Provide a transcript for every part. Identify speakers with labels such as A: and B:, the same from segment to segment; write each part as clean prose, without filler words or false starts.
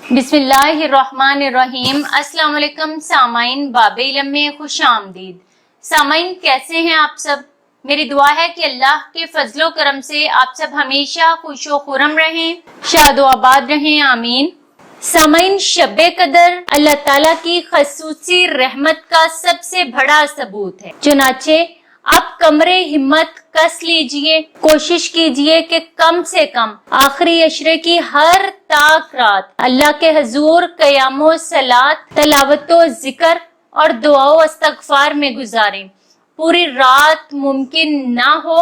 A: बिस्मिल्लाहिर्रहमानिर्रहीम। अस्सलाम वालेकुम सामाइन, बाब इल्म में खुश आमदीद। सामाइन, कैसे हैं आप सब? मेरी दुआ है कि अल्लाह के फजलो करम से आप सब हमेशा खुशो खुरम रहें, शादो आबाद रहें, आमीन। सामाइन, शब-ए कदर अल्लाह ताला की खसूसी रहमत का सबसे बड़ा सबूत है। चुनाचे आप कमरे हिम्मत कस लीजिए, कोशिश कीजिए कि कम से कम आखिरी अशरे की हर ताक रात अल्लाह के हजूर क़यामो सलात, तलावतो जिक्र और दुआओ इस्तग़फ़ार में गुजारें। पूरी रात मुमकिन ना हो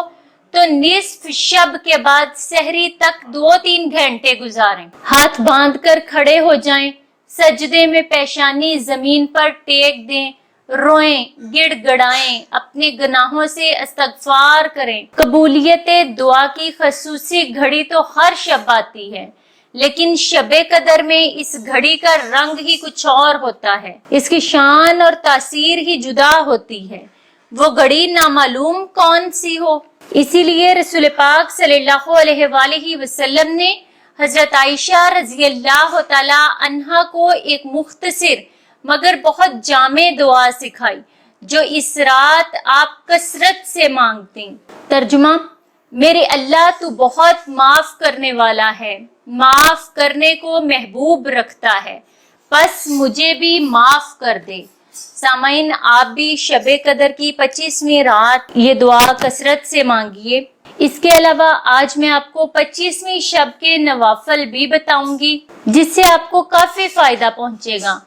A: तो निस्फ शब के बाद सहरी तक 2-3 घंटे गुजारें। हाथ बांध कर खड़े हो जाएं, सजदे में पेशानी जमीन पर टेक दें, रोएं, गिड़गड़ाएं, अपने गुनाहों से इस्तग़फ़ार करें। कबूलियत दुआ की खसूसी घड़ी तो हर शब आती है, लेकिन शब-ए कदर में इस घड़ी का रंग ही कुछ और होता है, इसकी शान और तासीर ही जुदा होती है। वो घड़ी नामालूम कौन सी हो, इसीलिए रसूल पाक सल्लल्लाहु अलैहि वसल्लम ने हजरत आयशा रज़ी अल्लाह तआला अन्हा को एक मुख्तसर मगर बहुत जामे दुआ सिखाई, जो इस रात आप कसरत से मांगती। तर्जुमा: मेरे अल्लाह तू बहुत माफ करने वाला है, माफ करने को महबूब रखता है, बस मुझे भी माफ कर दे। सामाइन, आप भी शब-ए कदर की 25वीं रात ये दुआ कसरत से मांगिए। इसके अलावा आज मैं आपको 25वीं शब के नवाफल भी बताऊंगी, जिससे आपको काफी फायदा पहुंचेगा,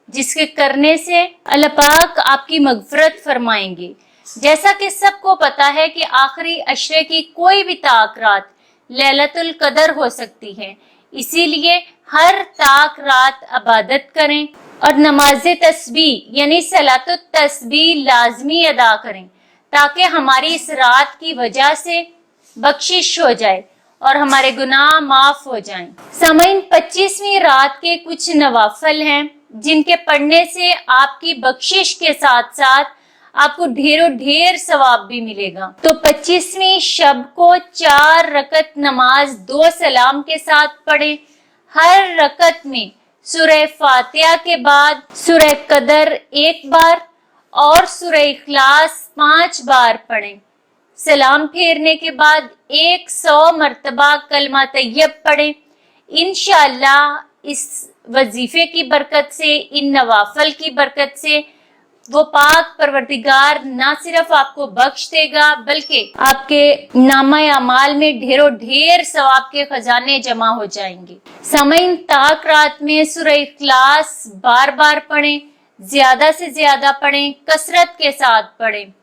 A: जिसके करने से अल्लाह पाक आपकी मगफरत फरमाएंगे। जैसा कि सबको पता है कि आखिरी अशरे की कोई भी ताक रात लैलतुल कदर हो सकती है, इसीलिए हर ताक रात इबादत करें और नमाज़े तस्बीह यानी सलातुत तस्बीह लाजमी अदा करें, ताकि हमारी इस रात की वजह से बख्शिश हो जाए और हमारे गुनाह माफ हो जाएं। सामाइन, 25वीं रात के कुछ नवाफल हैं, जिनके पढ़ने से आपकी बख्शिश के साथ साथ आपको ढेर सवाब भी मिलेगा। तो 25वीं शब को 4 रकत नमाज 2 सलाम के साथ पढ़ें। हर रकत में सूरह फातिहा के बाद सूरह कदर 1 बार और सूरह इखलास 5 बार पढ़ें। सलाम फेरने के बाद 100 मर्तबा कलमा तैयब पढ़ें। इंशाअल्लाह इस वजीफे की बरकत से, इन नवाफल की बरकत से वो पाक परवरदिगार ना सिर्फ आपको बख्श देगा, बल्कि आपके नामा अमाल में ढेर सवाब के खजाने जमा हो जाएंगे। सामाइन, ताक रात में सूरह इखलास बार बार पढ़ें, ज्यादा से ज्यादा पढ़ें, कसरत के साथ पढ़ें,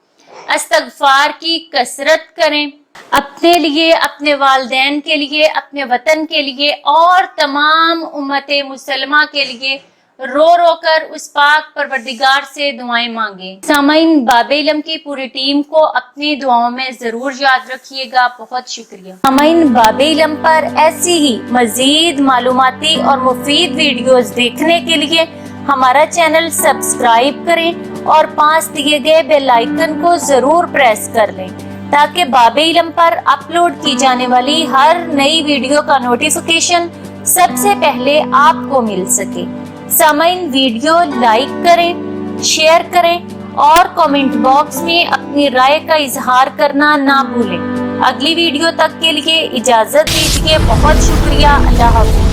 A: इस्तग़फ़ार की कसरत करें, अपने लिए, अपने वालिदैन के लिए, अपने वतन के लिए और तमाम उम्मते मुसलमा के लिए रो रो कर उस पाक परवरदिगार से दुआएं मांगे। सामाइन, बाब इल्म की पूरी टीम को अपनी दुआओं में जरूर याद रखिएगा। बहुत शुक्रिया। सामाइन, बाब इल्म पर ऐसी ही मजीद मालूमाती और मुफीद वीडियोस देखने के लिए हमारा चैनल सब्सक्राइब करें और पास दिए गए बेल आइकन को जरूर प्रेस कर लें, ताकि बाब इल्म पर अपलोड की जाने वाली हर नई वीडियो का नोटिफिकेशन सबसे पहले आपको मिल सके। सामाइन, वीडियो लाइक करें, शेयर करें और कमेंट बॉक्स में अपनी राय का इजहार करना ना भूलें। अगली वीडियो तक के लिए इजाजत दीजिए। बहुत शुक्रिया। अल्लाह हाफ़िज़।